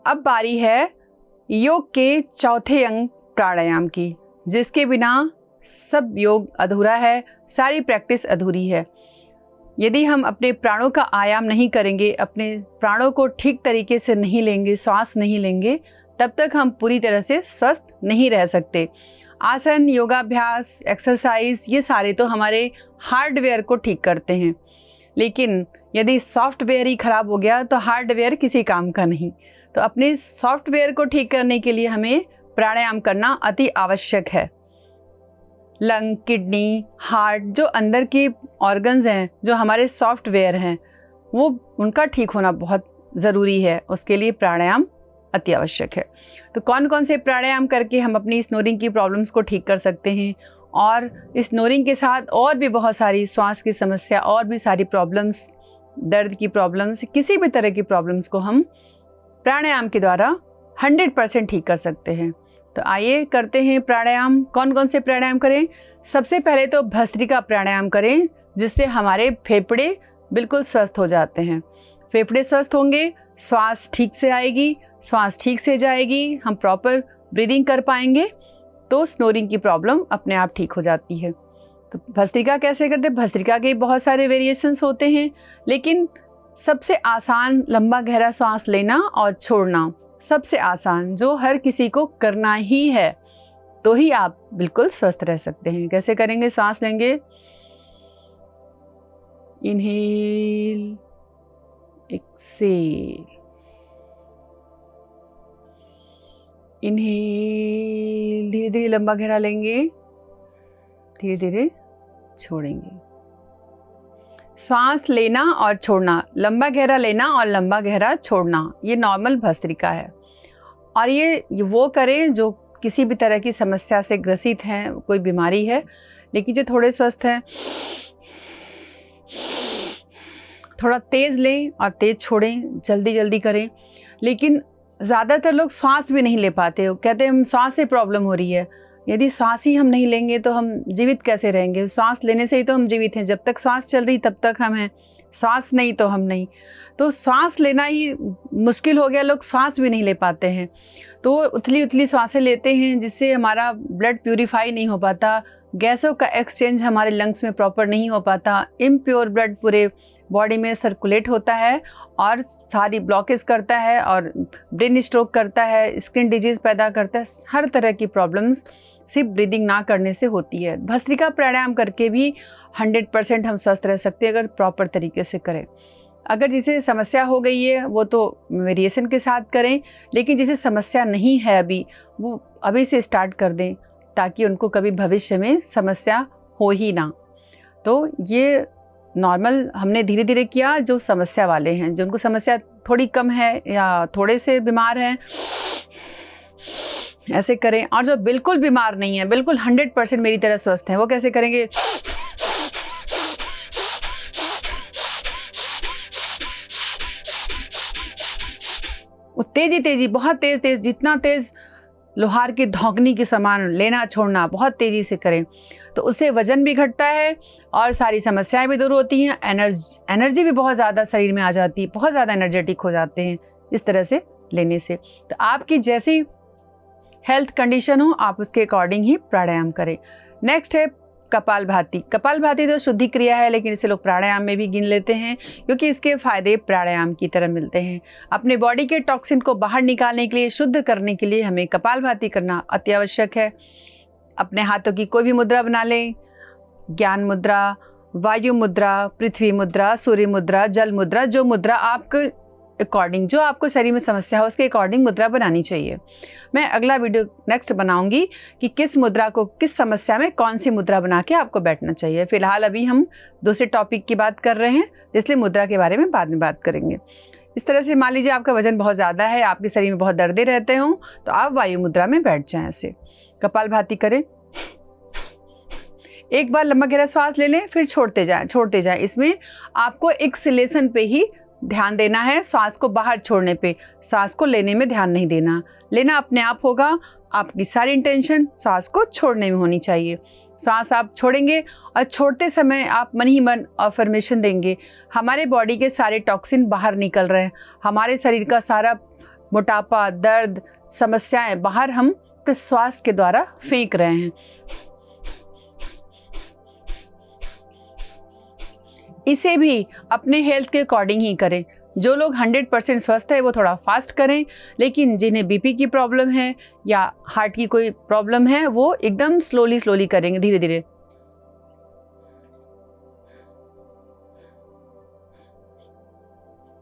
अब बारी है योग के चौथे अंग प्राणायाम की, जिसके बिना सब योग अधूरा है, सारी प्रैक्टिस अधूरी है। यदि हम अपने प्राणों का आयाम नहीं करेंगे, अपने प्राणों को ठीक तरीके से नहीं लेंगे, श्वास नहीं लेंगे, तब तक हम पूरी तरह से स्वस्थ नहीं रह सकते। आसन, योगाभ्यास, एक्सरसाइज, ये सारे तो हमारे हार्डवेयर को ठीक करते हैं, लेकिन यदि सॉफ्टवेयर ही खराब हो गया तो हार्डवेयर किसी काम का नहीं। तो अपने सॉफ्टवेयर को ठीक करने के लिए हमें प्राणायाम करना अति आवश्यक है। लंग, किडनी, हार्ट, जो अंदर के ऑर्गन्स हैं, जो हमारे सॉफ्टवेयर हैं, वो उनका ठीक होना बहुत ज़रूरी है। उसके लिए प्राणायाम अति आवश्यक है। तो कौन कौन से प्राणायाम करके हम अपनी स्नोरिंग की प्रॉब्लम्स को ठीक कर सकते हैं, और स्नोरिंग के साथ और भी बहुत सारी श्वास की समस्या, और भी सारी प्रॉब्लम्स, दर्द की प्रॉब्लम्स, किसी भी तरह की प्रॉब्लम्स को हम प्राणायाम के द्वारा 100% ठीक कर सकते हैं। तो आइए करते हैं प्राणायाम। कौन कौन से प्राणायाम करें? सबसे पहले तो भस्त्रिका प्राणायाम करें, जिससे हमारे फेफड़े बिल्कुल स्वस्थ हो जाते हैं। फेफड़े स्वस्थ होंगे, श्वास ठीक से आएगी, श्वास ठीक से जाएगी, हम प्रॉपर ब्रीदिंग कर पाएंगे, तो स्नोरिंग की प्रॉब्लम अपने आप ठीक हो जाती है। तो भस्त्रिका कैसे करते हैं? भस्त्रिका के बहुत सारे वेरिएशंस होते हैं, लेकिन सबसे आसान लंबा गहरा सांस लेना और छोड़ना, सबसे आसान, जो हर किसी को करना ही है, तो ही आप बिल्कुल स्वस्थ रह सकते हैं। कैसे करेंगे? सांस लेंगे, इनहेल, एक्सेल, इनहेल, धीरे धीरे लंबा गहरा लेंगे, धीरे धीरे छोड़ेंगे। श्वास लेना और छोड़ना, लंबा गहरा लेना और लंबा गहरा छोड़ना, ये नॉर्मल भस्त्रिका है। और ये वो करें जो किसी भी तरह की समस्या से ग्रसित हैं, कोई बीमारी है, लेकिन जो थोड़े स्वस्थ हैं, थोड़ा तेज़ लें और तेज़ छोड़ें, जल्दी जल्दी करें। लेकिन ज़्यादातर लोग श्वास भी नहीं ले पाते, कहते हैं हम श्वास से प्रॉब्लम हो रही है। यदि श्वास ही हम नहीं लेंगे तो हम जीवित कैसे रहेंगे? श्वास लेने से ही तो हम जीवित हैं। जब तक श्वास चल रही तब तक हम हैं, श्वास नहीं तो हम नहीं। तो श्वास लेना ही मुश्किल हो गया, लोग श्वास भी नहीं ले पाते हैं। तो उथली उथली श्वासें लेते हैं, जिससे हमारा ब्लड प्यूरिफाई नहीं हो पाता, गैसों का एक्सचेंज हमारे लंग्स में प्रॉपर नहीं हो पाता, इम्प्योर ब्लड पूरे बॉडी में सर्कुलेट होता है और सारी ब्लॉकेज करता है, और ब्रेन स्ट्रोक करता है, स्किन डिजीज़ पैदा करता है। हर तरह की प्रॉब्लम्स सिर्फ ब्रीदिंग ना करने से होती है। भस्त्रिका प्राणायाम करके भी 100% हम स्वस्थ रह सकते हैं, अगर प्रॉपर तरीके से करें। अगर जिसे समस्या हो गई है वो तो वेरिएशन के साथ करें, लेकिन जिसे समस्या नहीं है अभी, वो अभी से स्टार्ट कर दें, ताकि उनको कभी भविष्य में समस्या हो ही ना। तो ये नॉर्मल हमने धीरे धीरे किया। जो समस्या वाले हैं, जिनको समस्या थोड़ी कम है या थोड़े से बीमार हैं, ऐसे करें। और जो बिल्कुल बीमार नहीं है, बिल्कुल 100% मेरी तरह स्वस्थ हैं, वो कैसे करेंगे? वो तेजी तेजी, बहुत तेज तेज, जितना तेज लोहार की धौंकनी के समान लेना छोड़ना, बहुत तेजी से करें, तो उससे वजन भी घटता है और सारी समस्याएं भी दूर होती हैं। एनर्जी भी बहुत ज़्यादा शरीर में आ जाती है, बहुत ज़्यादा एनर्जेटिक हो जाते हैं इस तरह से लेने से। तो आपकी जैसी हेल्थ कंडीशन हो, आप उसके अकॉर्डिंग ही प्राणायाम करें। नेक्स्ट है कपालभाति। कपालभाति तो शुद्धि क्रिया है, लेकिन इसे लोग प्राणायाम में भी गिन लेते हैं, क्योंकि इसके फायदे प्राणायाम की तरह मिलते हैं। अपने बॉडी के टॉक्सिन को बाहर निकालने के लिए, शुद्ध करने के लिए हमें कपालभाति करना अति आवश्यक है। अपने हाथों की कोई भी मुद्रा बना लें, ज्ञान मुद्रा, वायु मुद्रा, पृथ्वी मुद्रा, सूर्य मुद्रा, जल मुद्रा, जो मुद्रा आपके अकॉर्डिंग, जो आपको शरीर में समस्या हो उसके अकॉर्डिंग मुद्रा बनानी चाहिए। मैं अगला वीडियो नेक्स्ट बनाऊंगी कि किस मुद्रा को, किस समस्या में कौन सी मुद्रा बना के आपको बैठना चाहिए। फिलहाल अभी हम दूसरे टॉपिक की बात कर रहे हैं, इसलिए मुद्रा के बारे में बाद में बात करेंगे। इस तरह से मान लीजिए आपका वजन बहुत ज़्यादा है, आपके शरीर में बहुत दर्दे रहते हों, तो आप वायु मुद्रा में बैठ जाएं। ऐसे कपालभाति करें, एक बार लंबा गहरा श्वास ले लें, फिर छोड़ते जाएं। इसमें आपको एक्सलेशन पे ही ध्यान देना है, श्वास को बाहर छोड़ने पे, श्वास को लेने में ध्यान नहीं देना। लेना अपने आप होगा, आपकी सारी इंटेंशन श्वास को छोड़ने में होनी चाहिए। श्वास आप छोड़ेंगे और छोड़ते समय आप मन ही मन अफर्मेशन देंगे, हमारे बॉडी के सारे टॉक्सिन बाहर निकल रहे हैं, हमारे शरीर का सारा मोटापा, दर्द, समस्याएं बाहर हम प्रश्वास के द्वारा फेंक रहे हैं। इसे भी अपने हेल्थ के अकॉर्डिंग ही करें। जो लोग 100% स्वस्थ है वो थोड़ा फास्ट करें, लेकिन जिन्हें बीपी की प्रॉब्लम है या हार्ट की कोई प्रॉब्लम है वो एकदम स्लोली करेंगे, धीरे धीरे।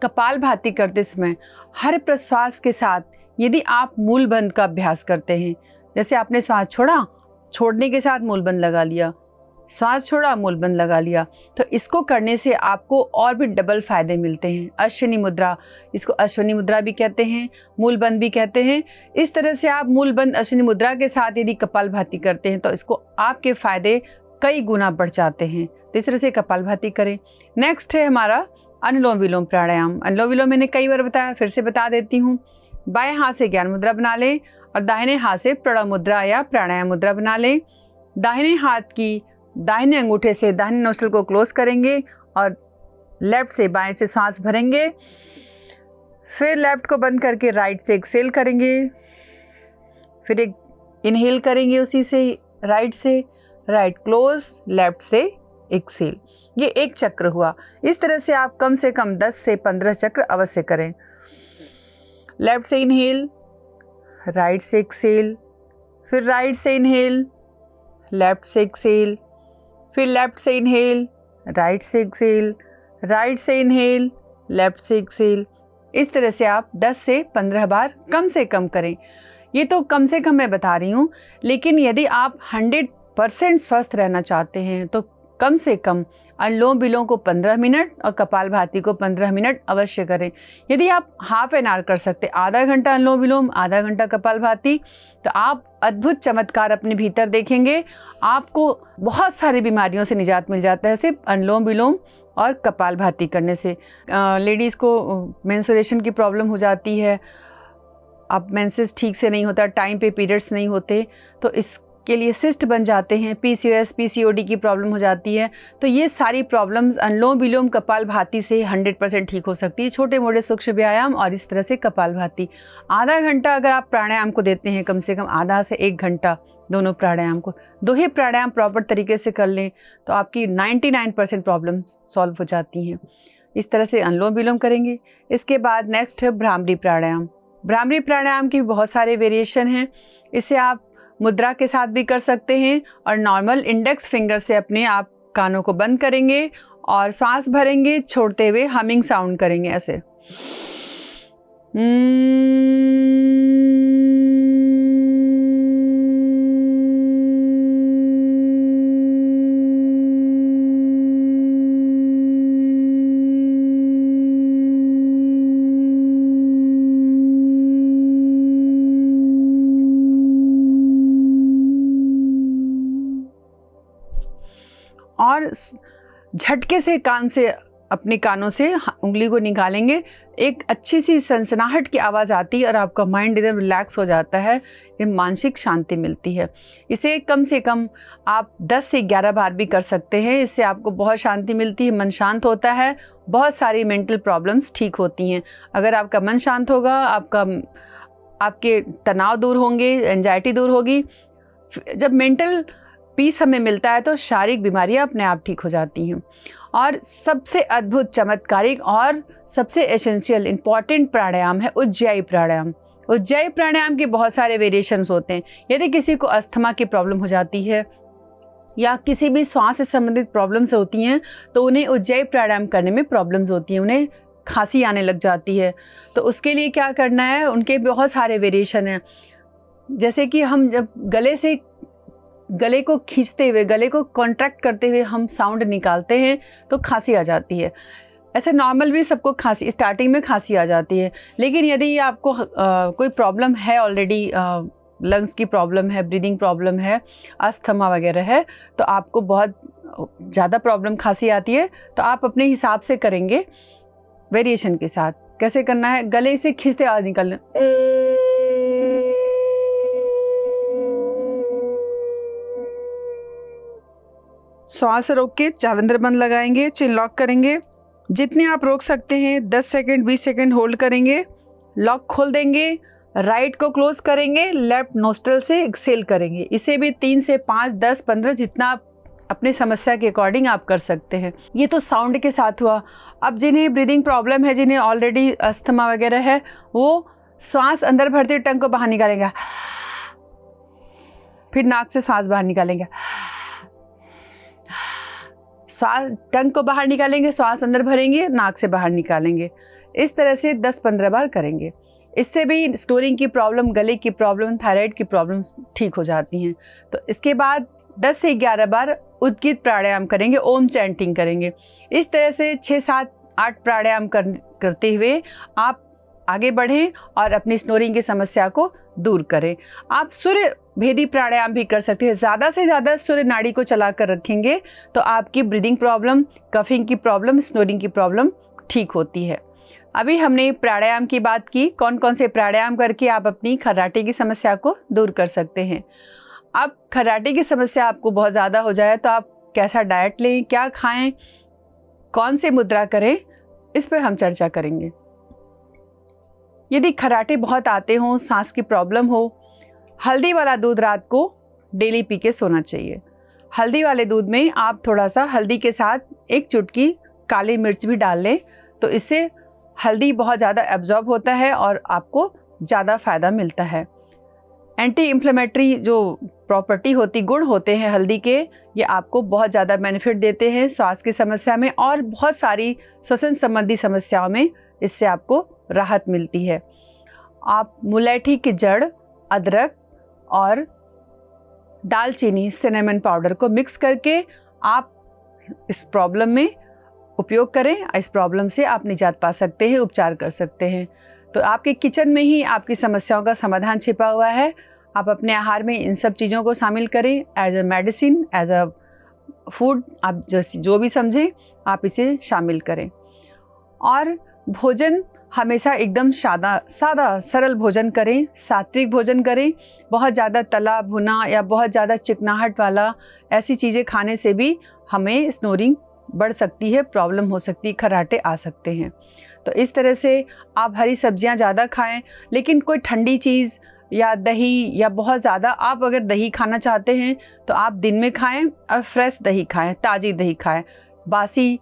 कपालभाति करते समय हर प्रश्वास के साथ यदि आप मूल बंद का अभ्यास करते हैं, जैसे आपने श्वास छोड़ा, छोड़ने के साथ मूल बंद लगा लिया, श्वास छोड़ा, मूल बंद लगा लिया, तो इसको करने से आपको और भी डबल फायदे मिलते हैं। अश्विनी मुद्रा, इसको अश्विनी मुद्रा भी कहते हैं, मूल बंद भी कहते हैं। इस तरह से आप मूल बंद अश्विनी मुद्रा के साथ यदि कपालभाति करते हैं तो इसको आपके फायदे कई गुना बढ़ जाते हैं। तो इस तरह से कपालभाति करें। नेक्स्ट है हमारा अनुलोम विलोम प्राणायाम। अनुलोम विलोम मैंने कई बार बताया, फिर से बता देती हूँ। बाएं हाथ से ज्ञान मुद्रा बना लें और दाहिने हाथ से प्रणव मुद्रा या प्राणायाम मुद्रा बना लें। दाहिने हाथ की दाहिने अंगूठे से दाहिने नोस्ट्रल को क्लोज करेंगे और लेफ्ट से बाएं से सांस भरेंगे। फिर लेफ्ट को बंद करके राइट से एक्सेल करेंगे। फिर एक इनहेल करेंगे उसी से राइट से, राइट क्लोज, लेफ्ट से एक्सेल। ये एक चक्र हुआ। इस तरह से आप कम से कम 10 से 15 चक्र अवश्य करें। लेफ्ट से इनहेल, राइट से एक्सेल, फिर राइट से इनहेल, लेफ्ट से एक्सेल, फिर लेफ्ट से इनहेल, राइट से एक्सेल, राइट से इनहेल, लेफ्ट से एक्सेल। इस तरह से आप 10 से 15 बार कम से कम करें। ये तो कम से कम मैं बता रही हूँ, लेकिन यदि आप 100% स्वस्थ रहना चाहते हैं तो कम से कम अनुलोम विलोम को 15 मिनट और कपालभाति को 15 मिनट अवश्य करें। यदि आप हाफ एन आवर कर सकते, आधा घंटा अनुलोम विलोम, आधा घंटा कपालभाति, तो आप अद्भुत चमत्कार अपने भीतर देखेंगे। आपको बहुत सारी बीमारियों से निजात मिल जाता है सिर्फ अनुलोम विलोम और कपालभाति करने से। लेडीज़ को मेंस्ट्रुएशन की प्रॉब्लम हो जाती है, अब मेंसेस ठीक से नहीं होता, टाइम पे पीरियड्स नहीं होते, तो इसके लिए सिस्ट बन जाते हैं, PCOS PCOD की प्रॉब्लम हो जाती है। तो ये सारी प्रॉब्लम्स अनुलोम विलोम कपालभाति से 100% ठीक हो सकती है। छोटे मोटे सूक्ष्म व्यायाम और इस तरह से कपालभाति। आधा घंटा अगर आप प्राणायाम को देते हैं, कम से कम आधा से 1 घंटा दोनों प्राणायाम को, दो ही प्राणायाम प्रॉपर तरीके से कर लें तो आपकी 99% प्रॉब्लम सॉल्व हो जाती हैं। इस तरह से अनुलोम विलोम करेंगे। इसके बाद नेक्स्ट है भ्रामरी प्राणायाम। भ्रामरी प्राणायाम की बहुत सारे वेरिएशन हैं। इसे आप मुद्रा के साथ भी कर सकते हैं और नॉर्मल इंडेक्स फिंगर से अपने आप कानों को बंद करेंगे और सांस भरेंगे, छोड़ते हुए हमिंग साउंड करेंगे ऐसे। और झटके से कान से, अपने कानों से उंगली को निकालेंगे, एक अच्छी सी सनसनाहट की आवाज़ आती है और आपका माइंड एकदम रिलैक्स हो जाता है, ये मानसिक शांति मिलती है। इसे कम से कम आप 10 से 11 बार भी कर सकते हैं। इससे आपको बहुत शांति मिलती है, मन शांत होता है, बहुत सारी मेंटल प्रॉब्लम्स ठीक होती हैं। अगर आपका मन शांत होगा, आपके तनाव दूर होंगे, एंजाइटी दूर होगी। जब मेंटल पीस हमें मिलता है तो शारीरिक बीमारियां अपने आप ठीक हो जाती हैं। और सबसे अद्भुत, चमत्कारिक और सबसे एसेंशियल इम्पॉर्टेंट प्राणायाम है उज्जाई प्राणायाम। उज्जाई प्राणायाम के बहुत सारे वेरिएशंस होते हैं। यदि किसी को अस्थमा की प्रॉब्लम हो जाती है या किसी भी श्वास से संबंधित प्रॉब्लम्स होती हैं तो उन्हें उज्जाई प्राणायाम करने में प्रॉब्लम्स होती हैं, उन्हें खांसी आने लग जाती है। तो उसके लिए क्या करना है, उनके बहुत सारे वेरिएशन हैं। जैसे कि हम जब गले को खींचते हुए, गले को कॉन्ट्रैक्ट करते हुए हम साउंड निकालते हैं तो खांसी आ जाती है। ऐसे नॉर्मल भी सबको खांसी, स्टार्टिंग में खांसी आ जाती है। लेकिन यदि आपको कोई प्रॉब्लम है ऑलरेडी, लंग्स की प्रॉब्लम है, ब्रीदिंग प्रॉब्लम है, अस्थमा वगैरह है, तो आपको बहुत ज़्यादा प्रॉब्लम खांसी आती है, तो आप अपने हिसाब से करेंगे वेरिएशन के साथ। कैसे करना है, गले से खींचते आवाज़ निकालना, श्वास रोक के जालंधर बंद लगाएंगे, चिन लॉक करेंगे। जितने आप रोक सकते हैं 10 सेकंड 20 सेकंड होल्ड करेंगे, लॉक खोल देंगे, राइट को क्लोज करेंगे, लेफ्ट नोस्ट्रल से एक्सेल करेंगे। इसे भी 3 से 5, 10, 15 जितना आप अपने समस्या के अकॉर्डिंग आप कर सकते हैं। ये तो साउंड के साथ हुआ। अब जिन्हें ब्रीदिंग प्रॉब्लम है, जिन्हें ऑलरेडी अस्थमा वगैरह है, वो श्वास अंदर भरते टंग को बाहर निकालेंगे, फिर नाक से श्वास बाहर निकालेंगे, श्वास टंग को बाहर निकालेंगे, श्वास अंदर भरेंगे, नाक से बाहर निकालेंगे। इस तरह से 10-15 बार करेंगे। इससे भी स्नोरिंग की प्रॉब्लम, गले की प्रॉब्लम, थायराइड की प्रॉब्लम्स ठीक हो जाती हैं। तो इसके बाद 10 से 11 बार उद्गीत प्राणायाम करेंगे, ओम चैंटिंग करेंगे। इस तरह से 6, 7, 8 प्राणायाम करते हुए आप आगे बढ़ें और अपनी स्नोरिंग की समस्या को दूर करें। आप सूर्य भेदी प्राणायाम भी कर सकते हैं। ज़्यादा से ज़्यादा सूर्य नाड़ी को चला कर रखेंगे तो आपकी ब्रीदिंग प्रॉब्लम, कफिंग की प्रॉब्लम, स्नोरिंग की प्रॉब्लम ठीक होती है। अभी हमने प्राणायाम की बात की, कौन कौन से प्राणायाम करके आप अपनी खर्राटे की समस्या को दूर कर सकते हैं। अब खर्राटे की समस्या आपको बहुत ज़्यादा हो जाए तो आप कैसा डाइट लें, क्या खाएं, कौन से मुद्रा करें, इस पर हम चर्चा करेंगे। यदि खर्राटे बहुत आते हों, सांस की प्रॉब्लम हो, हल्दी वाला दूध रात को डेली पी के सोना चाहिए। हल्दी वाले दूध में आप थोड़ा सा हल्दी के साथ 1 चुटकी काली मिर्च भी डाल लें तो इससे हल्दी बहुत ज़्यादा एब्जॉर्ब होता है और आपको ज़्यादा फ़ायदा मिलता है। एंटी इन्फ्लेमेटरी जो प्रॉपर्टी होती, गुण होते हैं हल्दी के, ये आपको बहुत ज़्यादा बेनिफिट देते हैं श्वास की समस्या में और बहुत सारी श्वसन संबंधी समस्याओं में इससे आपको राहत मिलती है। आप मुलैठी की जड़, अदरक और दालचीनी, सिनेमन पाउडर को मिक्स करके आप इस प्रॉब्लम में उपयोग करें। इस प्रॉब्लम से आप निजात पा सकते हैं, उपचार कर सकते हैं। तो आपके किचन में ही आपकी समस्याओं का समाधान छिपा हुआ है। आप अपने आहार में इन सब चीज़ों को शामिल करें, as a medicine, as a food, आप जो भी समझें आप इसे शामिल करें। और भोजन हमेशा एकदम सादा सरल भोजन करें, सात्विक भोजन करें। बहुत ज़्यादा तला भुना या बहुत ज़्यादा चिकनाहट वाला ऐसी चीज़ें खाने से भी हमें स्नोरिंग बढ़ सकती है, प्रॉब्लम हो सकती है, खर्राटे आ सकते हैं। तो इस तरह से आप हरी सब्जियां ज़्यादा खाएं, लेकिन कोई ठंडी चीज़ या दही या बहुत ज़्यादा, आप अगर दही खाना चाहते हैं तो आप दिन में खाएं और फ्रेश दही खाएं, ताज़ी दही खाएं। बासी,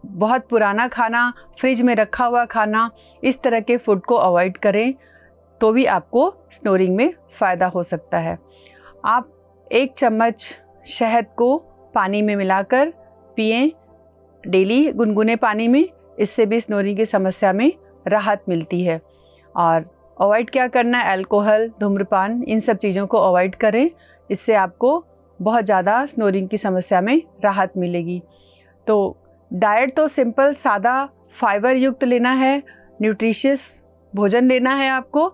बहुत पुराना खाना, फ्रिज में रखा हुआ खाना, इस तरह के फूड को अवॉइड करें तो भी आपको स्नोरिंग में फ़ायदा हो सकता है। आप 1 चम्मच शहद को पानी में मिलाकर पिएं डेली, गुनगुने पानी में। इससे भी स्नोरिंग की समस्या में राहत मिलती है। और अवॉइड क्या करना है, अल्कोहल, धूम्रपान, इन सब चीज़ों को अवॉइड करें। इससे आपको बहुत ज़्यादा स्नोरिंग की समस्या में राहत मिलेगी। तो डाइट तो सिंपल, सादा, फाइबर युक्त लेना है, न्यूट्रिशियस भोजन लेना है आपको।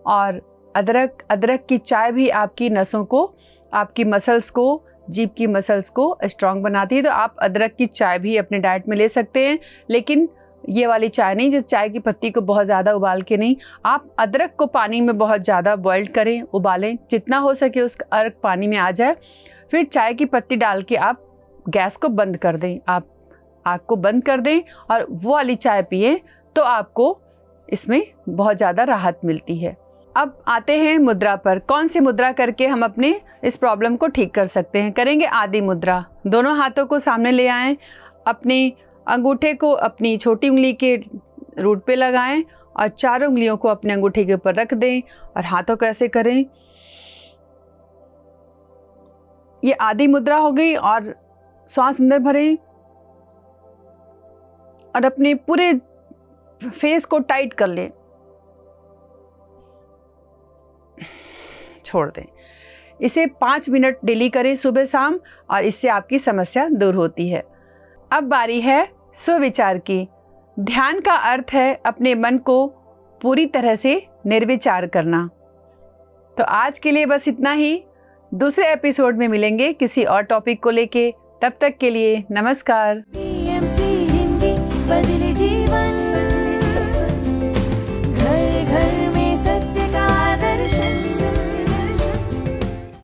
और अदरक की चाय भी आपकी नसों को, आपकी मसल्स को, जीभ की मसल्स को स्ट्रॉन्ग बनाती है। तो आप अदरक की चाय भी अपने डाइट में ले सकते हैं, लेकिन ये वाली चाय नहीं, जो चाय की पत्ती को बहुत ज़्यादा उबाल के नहीं। आप अदरक को पानी में बहुत ज़्यादा बॉइल करें, उबालें, जितना हो सके उसका अर्क पानी में आ जाए, फिर चाय की पत्ती डाल के आप गैस को बंद कर दें, आप आग को बंद कर दें और वो वाली चाय पिए तो आपको इसमें बहुत ज़्यादा राहत मिलती है। अब आते हैं मुद्रा पर। कौन सी मुद्रा करके हम अपने इस प्रॉब्लम को ठीक कर सकते हैं। करेंगे आदि मुद्रा। दोनों हाथों को सामने ले आएं, अपने अंगूठे को अपनी छोटी उंगली के रूट पे लगाएं और 4 उंगलियों को अपने अंगूठे के ऊपर रख दें और हाथों को ऐसे करें। ये आदि मुद्रा हो गई। और श्वास अंदर भरें और अपने पूरे फेस को टाइट कर लें, छोड़ दें। इसे 5 मिनट डेली करें, सुबह शाम, और इससे आपकी समस्या दूर होती है। अब बारी है सुविचार की। ध्यान का अर्थ है अपने मन को पूरी तरह से निर्विचार करना। तो आज के लिए बस इतना ही। दूसरे एपिसोड में मिलेंगे किसी और टॉपिक को लेके। तब तक के लिए नमस्कार।